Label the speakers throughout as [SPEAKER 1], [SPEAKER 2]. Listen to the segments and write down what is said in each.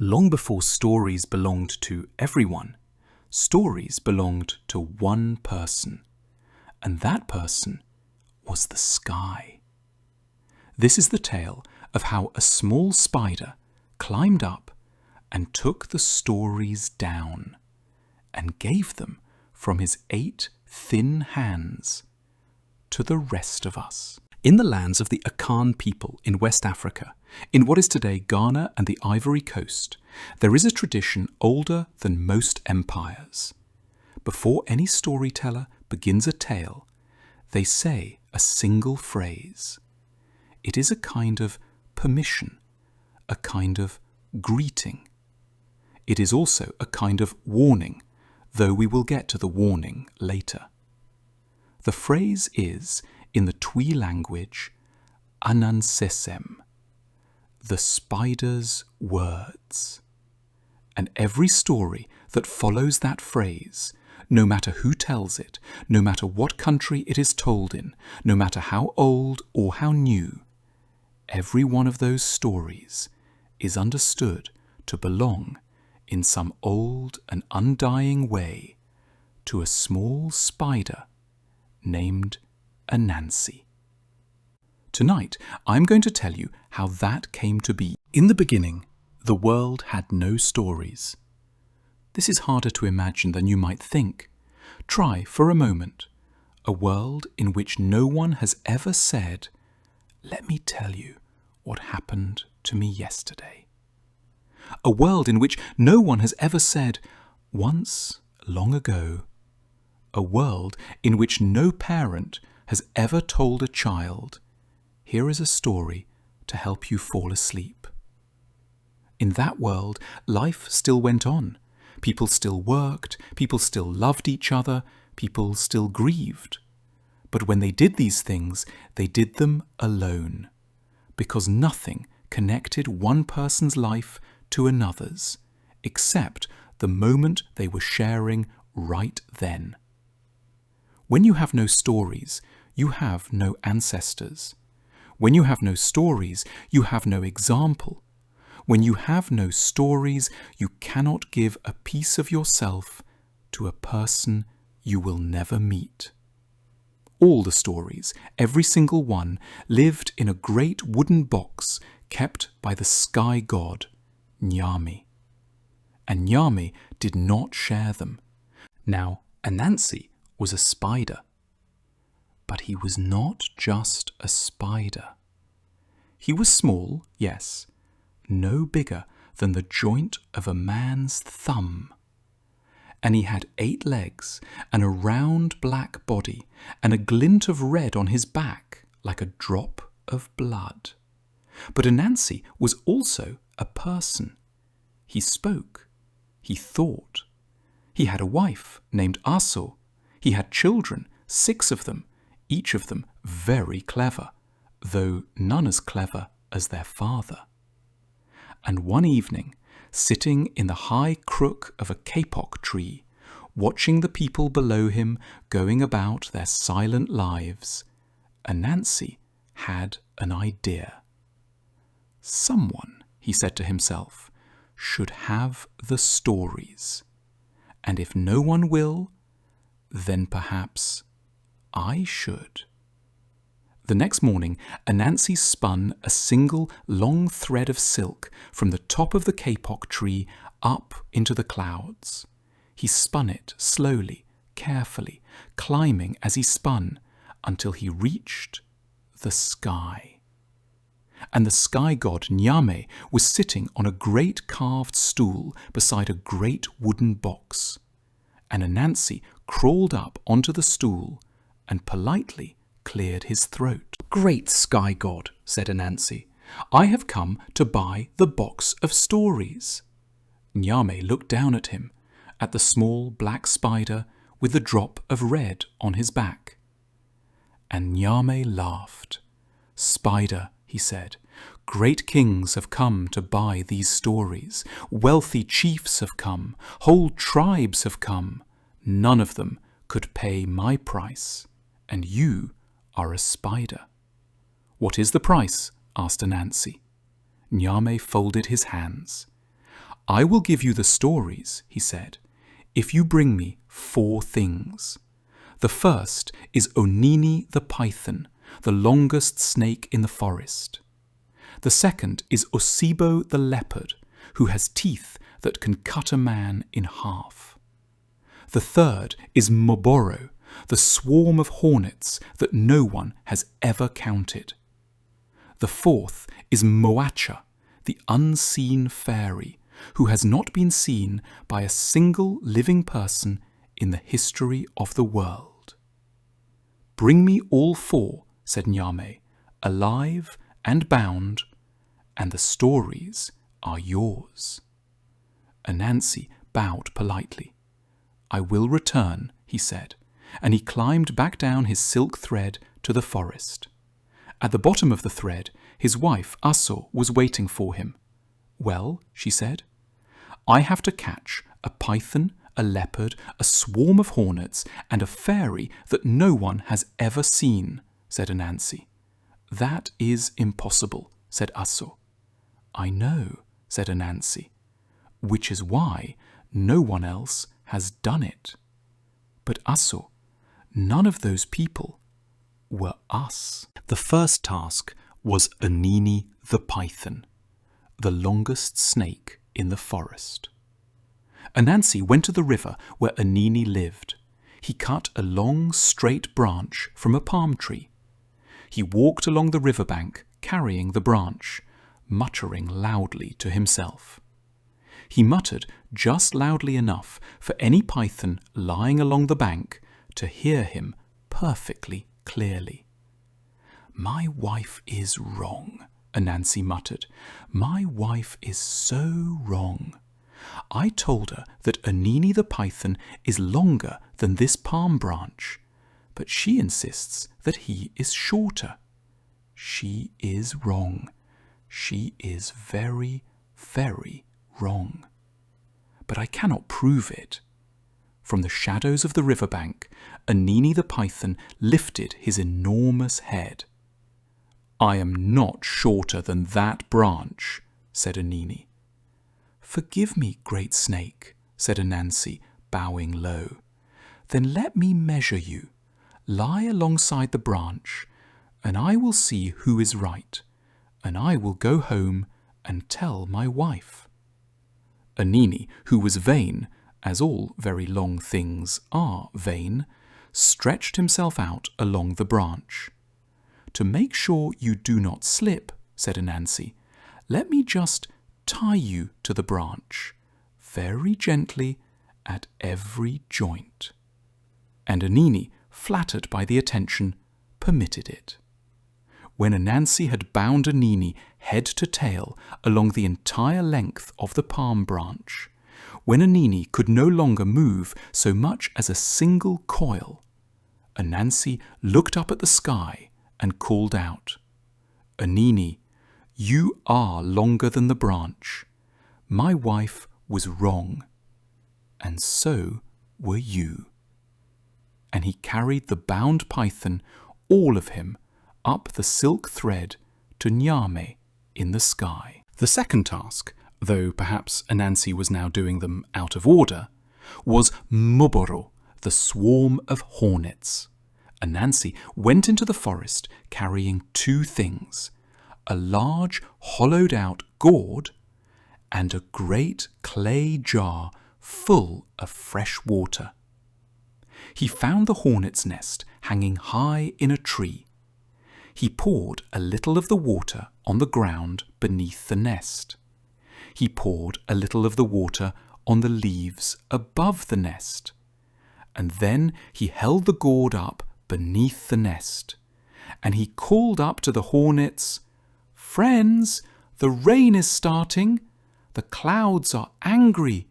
[SPEAKER 1] Long before stories belonged to everyone, stories belonged to one person, and that person was the sky. This is the tale of how a small spider climbed up and took the stories down and gave them from his 8 thin hands to the rest of us. In the lands of the Akan people in West Africa, in what is today Ghana and the Ivory Coast, there is a tradition older than most empires. Before any storyteller begins a tale, they say a single phrase. It is a kind of permission, a kind of greeting. It is also a kind of warning, though we will get to the warning later. The phrase is, in the Twi language, Anansi, the spider's words. And every story that follows that phrase, no matter who tells it, no matter what country it is told in, no matter how old or how new, every one of those stories is understood to belong in some old and undying way to a small spider named Anansi. Tonight, I'm going to tell you how that came to be. In the beginning, the world had no stories. This is harder to imagine than you might think. Try for a moment a world in which no one has ever said, "Let me tell you what happened to me yesterday." A world in which no one has ever said, "Once, long ago." A world in which no parent has ever told a child, "Here is a story to help you fall asleep." In that world, life still went on. People still worked, people still loved each other, people still grieved. But when they did these things, they did them alone, because nothing connected one person's life to another's, except the moment they were sharing right then. When you have no stories, you have no ancestors. When you have no stories, you have no example. When you have no stories, you cannot give a piece of yourself to a person you will never meet. All the stories, every single one, lived in a great wooden box kept by the sky god, Nyame. And Nyame did not share them. Now, Anansi was a spider. But he was not just a spider. He was small, yes, no bigger than the joint of a man's thumb. And he had 8 legs and a round black body and a glint of red on his back like a drop of blood. But Anansi was also a person. He spoke. He thought. He had a wife named Aso. He had children, 6 of them, each of them very clever, though none as clever as their father. And one evening, sitting in the high crook of a kapok tree, watching the people below him going about their silent lives, Anansi had an idea. Someone, he said to himself, should have the stories. And if no one will, then perhaps I should. The next morning, Anansi spun a single long thread of silk from the top of the kapok tree up into the clouds. He spun it slowly, carefully, climbing as he spun until he reached the sky. And the sky god Nyame was sitting on a great carved stool beside a great wooden box. And Anansi crawled up onto the stool and politely cleared his throat. "Great sky god," said Anansi, "I have come to buy the box of stories." Nyame looked down at him, at the small black spider with the drop of red on his back. And Nyame laughed. "Spider," he said, "great kings have come to buy these stories. Wealthy chiefs have come. Whole tribes have come. None of them could pay my price. And you are a spider." "What is the price?" asked Anansi. Nyame folded his hands. I will give you the stories, he said, if you bring me 4 things. The first is Onini the python, the longest snake in the forest. The second is Osibo the leopard, who has teeth that can cut a man in half. The third is Moboro, the swarm of hornets that no one has ever counted. The fourth is Moacha, the unseen fairy, who has not been seen by a single living person in the history of the world. Bring me all 4, said Nyame, alive and bound, and the stories are yours. Anansi bowed politely. I will return, he said, and he climbed back down his silk thread to the forest. At the bottom of the thread, his wife Aso was waiting for him. Well, she said, I have to catch a python, a leopard, a swarm of hornets, and a fairy that no one has ever seen, said Anansi. That is impossible, said Aso. I know, said Anansi, which is why no one else has done it. But Aso, none of those people were us. The first task was Onini the python, the longest snake in the forest. Anansi went to the river where Onini lived. He cut a long, straight branch from a palm tree. He walked along the riverbank, carrying the branch, muttering loudly to himself. He muttered just loudly enough for any python lying along the bank to hear him perfectly clearly. My wife is wrong, Anansi muttered. My wife is so wrong. I told her that Onini the python is longer than this palm branch, but she insists that he is shorter. She is wrong. She is very, very wrong. But I cannot prove it. From the shadows of the riverbank, Onini the python lifted his enormous head. I am not shorter than that branch, said Onini. Forgive me, great snake, said Anansi, bowing low. Then let me measure you. Lie alongside the branch, and I will see who is right, and I will go home and tell my wife. Onini, who was vain, as all very long things are vain, stretched himself out along the branch. To make sure you do not slip, said Anansi, let me just tie you to the branch, very gently at every joint. And Onini, flattered by the attention, permitted it. When Anansi had bound Onini head to tail along the entire length of the palm branch, when Onini could no longer move so much as a single coil, Anansi looked up at the sky and called out, Onini, you are longer than the branch. My wife was wrong, and so were you. And he carried the bound python, all of him, up the silk thread to Nyame in the sky. The second task, though perhaps Anansi was now doing them out of order, was Moboro, the swarm of hornets. Anansi went into the forest carrying 2 things, a large hollowed-out gourd and a great clay jar full of fresh water. He found the hornet's nest hanging high in a tree. He poured a little of the water on the ground beneath the nest. He poured a little of the water on the leaves above the nest. And then he held the gourd up beneath the nest. And he called up to the hornets, Friends, the rain is starting. The clouds are angry.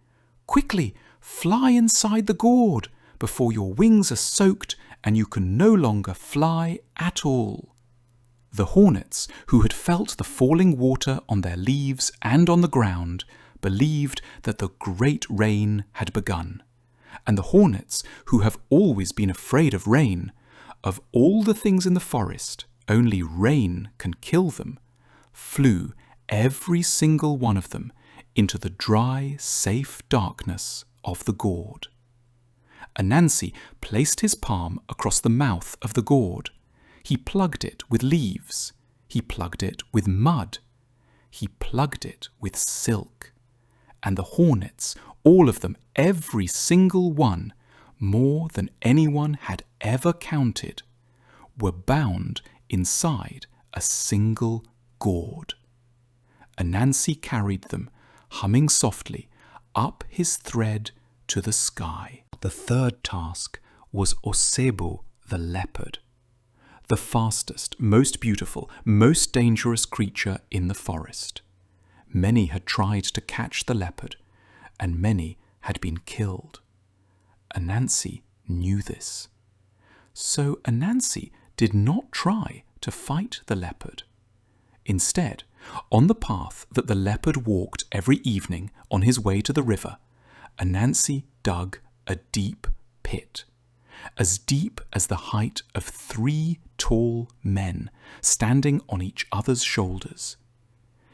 [SPEAKER 1] Quickly, fly inside the gourd before your wings are soaked and you can no longer fly at all. The hornets, who had felt the falling water on their leaves and on the ground, believed that the great rain had begun. And the hornets, who have always been afraid of rain, of all the things in the forest, only rain can kill them, flew, every single one of them, into the dry, safe darkness of the gourd. Anansi placed his palm across the mouth of the gourd. He plugged it with leaves. He plugged it with mud. He plugged it with silk. And the hornets, all of them, every single one, more than anyone had ever counted, were bound inside a single gourd. Anansi carried them, humming softly, up his thread to the sky. The third task was Osebo the leopard, the fastest, most beautiful, most dangerous creature in the forest. Many had tried to catch the leopard, and many had been killed. Anansi knew this. So Anansi did not try to fight the leopard. Instead, on the path that the leopard walked every evening on his way to the river, Anansi dug a deep pit, as deep as the height of 3 tall men standing on each other's shoulders.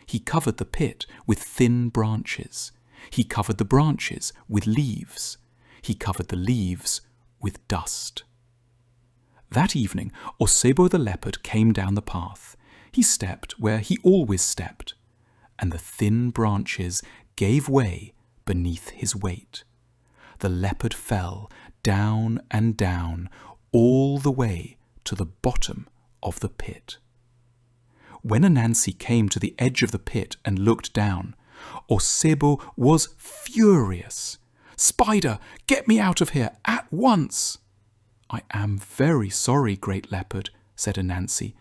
[SPEAKER 1] He covered the pit with thin branches. He covered the branches with leaves. He covered the leaves with dust. That evening, Osebo the leopard came down the path. He stepped where he always stepped, and the thin branches gave way beneath his weight. The leopard fell down and down all the way to the bottom of the pit. When Anansi came to the edge of the pit and looked down, Osebo was furious. "Spider, get me out of here at once!" "I am very sorry, great leopard," said Anansi,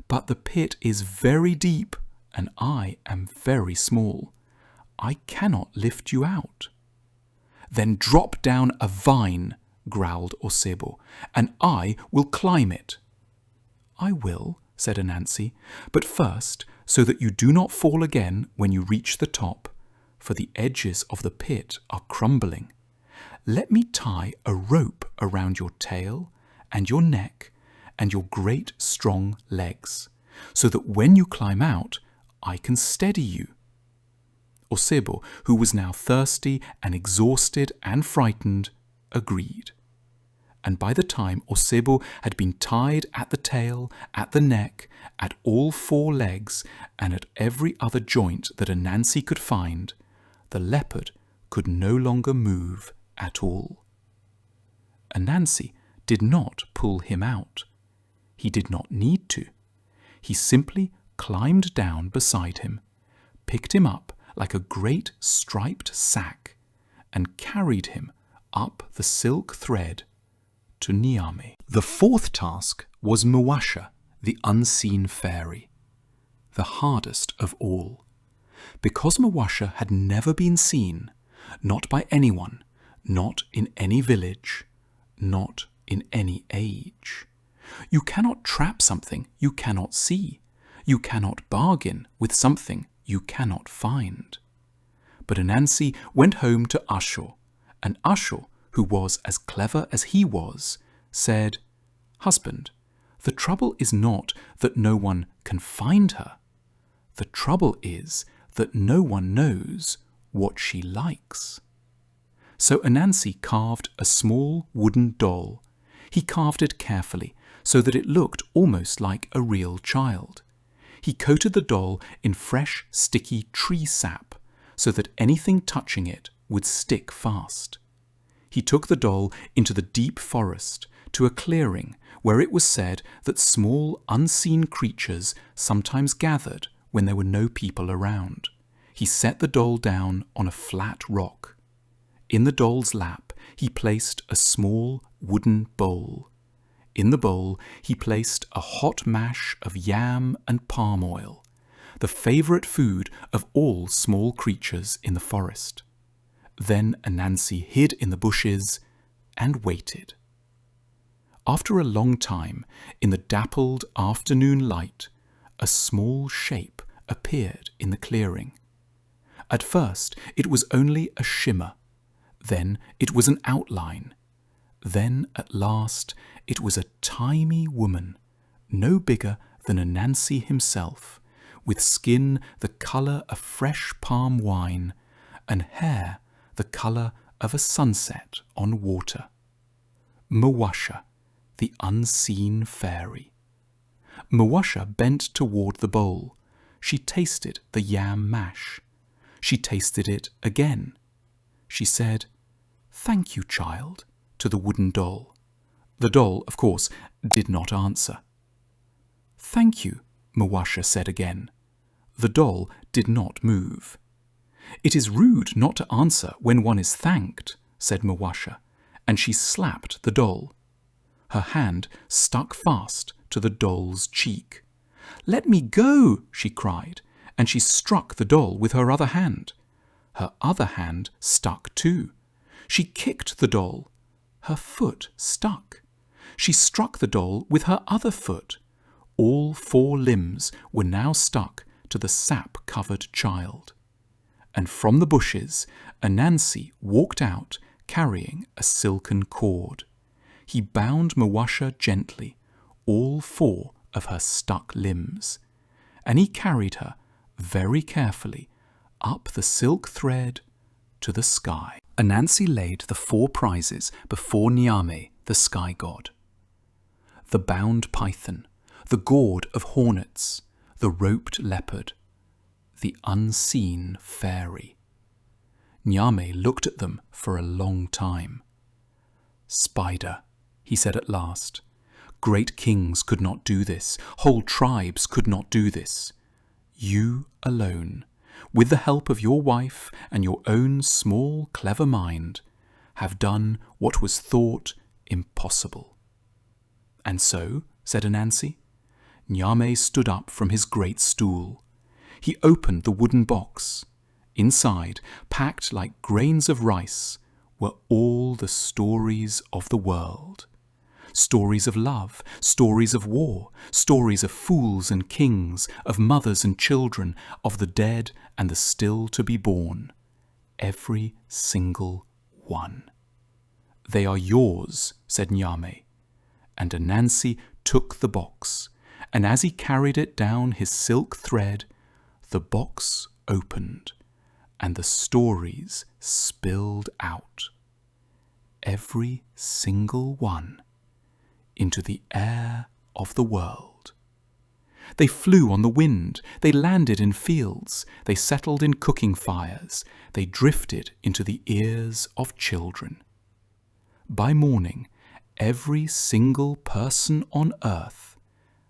[SPEAKER 1] "but the pit is very deep and I am very small. I cannot lift you out." "Then drop down a vine," growled Osebo, "and I will climb it." "I will," said Anansi, "but first, so that you do not fall again when you reach the top, for the edges of the pit are crumbling, let me tie a rope around your tail and your neck and your great strong legs, so that when you climb out, I can steady you." Osebo, who was now thirsty and exhausted and frightened, agreed. And by the time Osebo had been tied at the tail, at the neck, at all 4 legs, and at every other joint that Anansi could find, the leopard could no longer move at all. Anansi did not pull him out. He did not need to. He simply climbed down beside him, picked him up like a great striped sack, and carried him up the silk thread to Niame. The 4th task was Mwasha, the unseen fairy, the hardest of all. Because Mwasha had never been seen, not by anyone, not in any village, not in any age. You cannot trap something you cannot see. You cannot bargain with something you cannot find. But Anansi went home to Asho, and Asho, who was as clever as he was, said, "Husband, the trouble is not that no one can find her. The trouble is that no one knows what she likes." So Anansi carved a small wooden doll. He carved it carefully so that it looked almost like a real child. He coated the doll in fresh, sticky tree sap so that anything touching it would stick fast. He took the doll into the deep forest to a clearing where it was said that small, unseen creatures sometimes gathered when there were no people around. He set the doll down on a flat rock. In the doll's lap, he placed a small wooden bowl. In the bowl, he placed a hot mash of yam and palm oil, the favourite food of all small creatures in the forest. Then Anansi hid in the bushes and waited. After a long time, in the dappled afternoon light, a small shape appeared in the clearing. At first, it was only a shimmer. Then it was an outline. Then, at last, it was a tiny woman, no bigger than Anansi himself, with skin the colour of fresh palm wine and hair the colour of a sunset on water. Mawasha, the unseen fairy. Mawasha bent toward the bowl. She tasted the yam mash. She tasted it again. She said, "Thank you, child," to the wooden doll. The doll, of course, did not answer. "Thank you," Mawasha said again. The doll did not move. "It is rude not to answer when one is thanked," said Mawasha, and she slapped the doll. Her hand stuck fast to the doll's cheek. "Let me go," she cried, and she struck the doll with her other hand. Her other hand stuck too. She kicked the doll. Her foot stuck. She struck the doll with her other foot. All 4 limbs were now stuck to the sap-covered child. And from the bushes, Anansi walked out carrying a silken cord. He bound Mawasha gently, all 4 of her stuck limbs, and he carried her very carefully up the silk thread to the sky. Anansi laid the 4 prizes before Nyame, the sky god. The bound python, the gourd of hornets, the roped leopard, the unseen fairy. Nyame looked at them for a long time. "Spider," he said at last, "great kings could not do this, whole tribes could not do this. You alone, with the help of your wife and your own small, clever mind, have done what was thought impossible." "And so," said Anansi. Nyame stood up from his great stool. He opened the wooden box. Inside, packed like grains of rice, were all the stories of the world. Stories of love, stories of war, stories of fools and kings, of mothers and children, of the dead and the still to be born. Every single one. "They are yours," said Nyame. And Anansi took the box, and as he carried it down his silk thread, the box opened, and the stories spilled out. Every single one into the air of the world. They flew on the wind, they landed in fields, they settled in cooking fires, they drifted into the ears of children. By morning, every single person on earth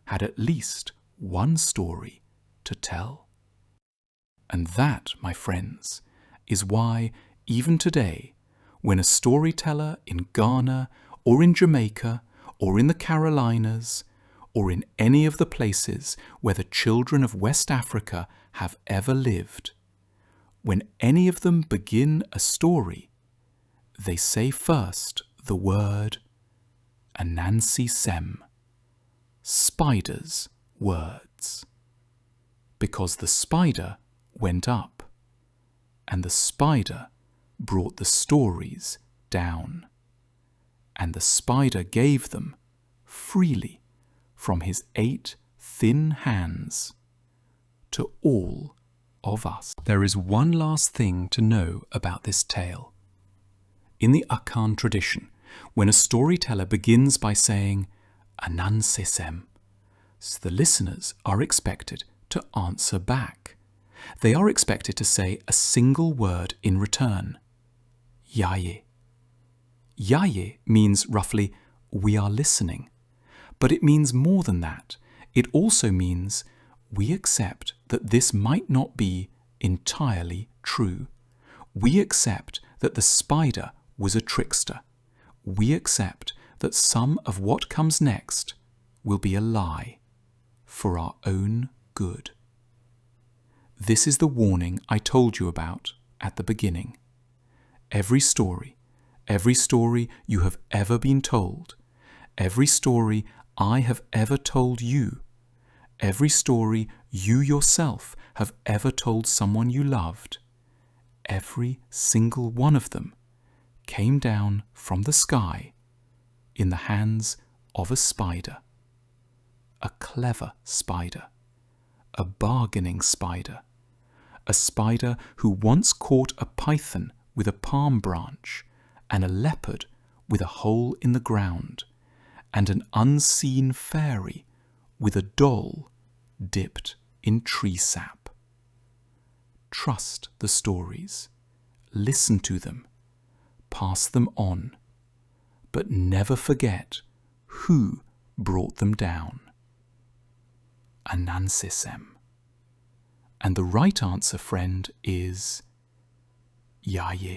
[SPEAKER 1] had at least one story to tell. And that, my friends, is why even today, when a storyteller in Ghana or in Jamaica or in the Carolinas or in any of the places where the children of West Africa have ever lived, when any of them begin a story, they say first the word Anansi Sem, spider's words, because the spider went up, and the spider brought the stories down, and the spider gave them freely from his 8 thin hands to all of us. There is one last thing to know about this tale. In the Akan tradition, when a storyteller begins by saying Anansi Sem, the listeners are expected to answer back. They are expected to say a single word in return. Yaye. Yaye means roughly, we are listening. But it means more than that. It also means we accept that this might not be entirely true. We accept that the spider was a trickster. We accept that some of what comes next will be a lie for our own good. This is the warning I told you about at the beginning. Every story you have ever been told, every story I have ever told you, every story you yourself have ever told someone you loved, every single one of them came down from the sky in the hands of a spider, a clever spider, a bargaining spider, a spider who once caught a python with a palm branch, and a leopard with a hole in the ground, and an unseen fairy with a doll dipped in tree sap. Trust the stories, listen to them, pass them on, but never forget who brought them down. Anansi. And the right answer, friend, is Yaye.